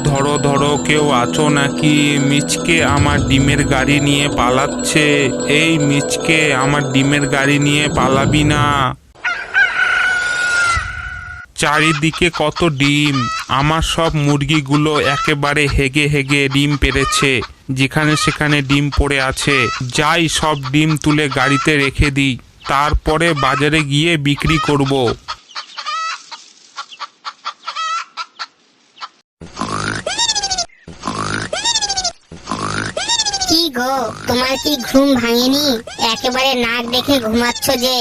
ধরো ধরো, কেউ আছো নাকি? মিচকে আমার ডিমের গাড়ি নিয়ে পালাচ্ছে। এই মিচকে, আমার ডিমের গাড়ি নিয়ে পালাবি না। চারিদিকে কত ডিম! আমার সব মুরগিগুলো একেবারে হেগে হেগে ডিম পেড়েছে। যেখানে সেখানে ডিম পড়ে আছে। যাই, সব ডিম তুলে গাড়িতে রেখে দিই, তারপরে বাজারে গিয়ে বিক্রি করব। কি গো, তোমার কি ঘুম ভাঙেনি? একেবারে নাক দেখে ঘুমাচ্ছ যে।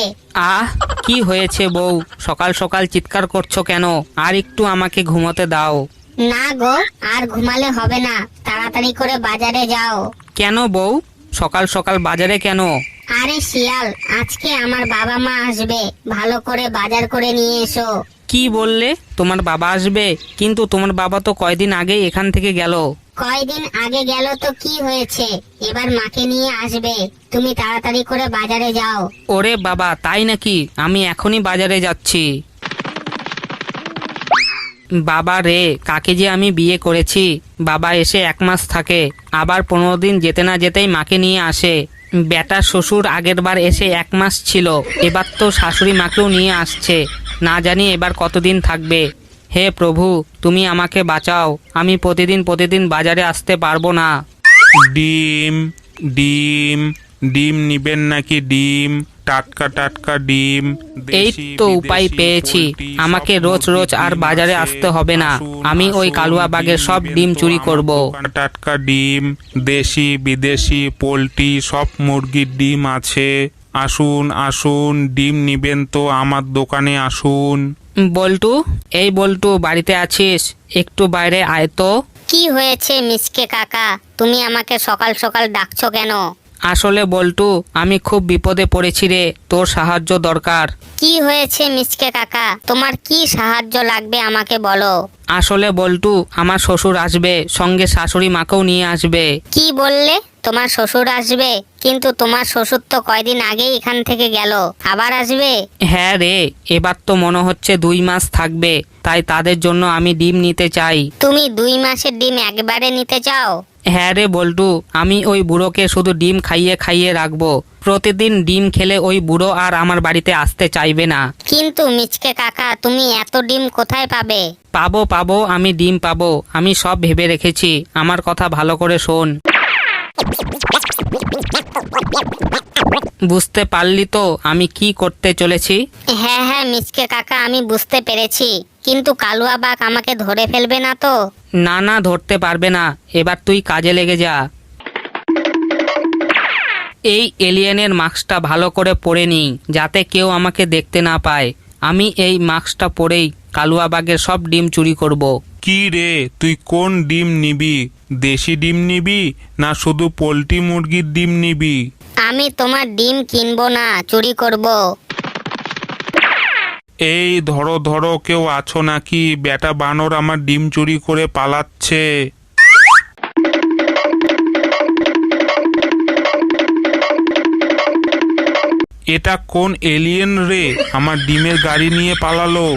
আহ, কি হয়েছে বউ? সকাল সকাল চিৎকার করছো কেন? আর একটু আমাকে ঘুমোতে দাও। না গো, আর ঘুমালে হবে না, তাড়াতাড়ি করে বাজারে যাও। কেন বউ, সকাল সকাল বাজারে কেন? আরে শিয়াল, আজকে আমার বাবা মা আসবে, ভালো করে বাজার করে নিয়ে এসো। কি বললে? তোমার বাবা আসবে? কিন্তু তোমার বাবা তো কয়দিন আগেই এখান থেকে গেল। কয়দিন আগে গেল তো কি হয়েছে, এবার মাকে নিয়ে আসবে। তুমি তাড়াতাড়ি করে বাজারে যাও। ওরে বাবা, তাই নাকি? আমি এখনই বাজারে যাচ্ছি। বাবা রে, কাকে যে আমি বিয়ে করেছি! বাবা এসে 1 মাস থাকে, আবার 15 দিন যেতে না যেতেই মাকে নিয়ে আসে। বেটা শ্বশুর আগের বার এসে 1 মাস ছিল, এবার তো শাশুড়ি মাকেও নিয়ে আসছে। না জানি এবার কতদিন থাকবে। হে প্রভু, তুমি আমাকে বাঁচাও, আমি প্রতিদিন প্রতিদিন বাজারে আসতে পারবো না। ডিম, ডিম, ডিম নিবেন নাকি? ডিম, টাটকা টাটকা ডিম। এই দেশি, তো উপায় বিদেশি, পেয়েছি, পোল্ট্রি, আমাকে সব রোজ রোজ মুরগির আর ডিম বাজারে আছে। আসতে হবে না। আসুন, আমি ওই আসুন, কালুয়া বাগের সব নিবেন ডিম তো চুরি আমার করব। দোকানে টাটকা ডিম, দেশি বিদেশি পোল্ট্রি, সব মুরগির ডিম আছে। আসুন আসুন, ডিম নিবেন তো আমার দোকানে আসুন। বল্টু, এই বল্টু, বাড়িতে আছিস? একটু বাইরে আয় তো। কি হয়েছে মিসকে কাকা, তুমি আমাকে সকাল সকাল ডাকছো কেন? আসলে বল্টু, আমি খুব বিপদে পড়েছি রে, তোর সাহায্য দরকার। কি হয়েছে মিসকে কাকা, তোমার কি সাহায্য লাগবে আমাকে বলো। আসলে বল্টু, আমার শ্বশুর আসবে, সঙ্গে শাশুড়ি মাকেও নিয়ে আসবে। কি বললে? তোমার শ্বশুর আসবে? কিন্তু তোমার শ্বশুর তো কয়দিন আগেই এখান থেকে গেল, আবার আসবে? হ্যাঁ রে, এবার তো মনে হচ্ছে 2 মাস থাকবে, তাই তাদের জন্য আমি ডিম নিতে চাই। তুমি 2 মাসের ডিম একবারে নিতে চাও? হ্যাঁ রে বল্টু, আমি ওই বুড়োকে শুধু ডিম খাইয়ে খাইয়ে রাখবো। প্রতিদিন ডিম খেলে ওই বুড়ো আর আমার বাড়িতে আসতে চাইবে না। কিন্তু মিচকে কাকা, তুমি এত ডিম কোথায় পাবে? পাবো পাবো, আমি ডিম পাবো, আমি সব ভেবে রেখেছি, আমার কথা ভালো করে শোন। বুঝতে পারলি তো আমি কি করতে চলেছি? হ্যাঁ হ্যাঁ মিচকে কাকা, আমি বুঝতে পেরেছি, কিন্তু কালুয়া বাঘ আমাকে ধরে ফেলবে না তো? না না, ধরতে পারবে না। এবার তুই কাজে লেগে যা। এই এলিয়েনের মাস্কটা ভালো করে পরে নিই, যাতে কেউ আমাকে দেখতে না পায়। আমি এই মাস্কটা পরেই কালুয়া বাগের সব ডিম চুরি করব। কি রে, তুই কোন ডিম নিবি? দেশি ডিম নিবি না শুধু পোল্ট্রি মুরগির ডিম নিবি? আমি তোমার ডিম কিনবো না, চুরি করব। এই ধরো ধরো, কেউ আছো নাকি? বেটা বানর আমার ডিম চুরি করে পালাচ্ছে। এটা কোন এলিয়েন রে, আমার ডিমের গাড়ি নিয়ে পালালো?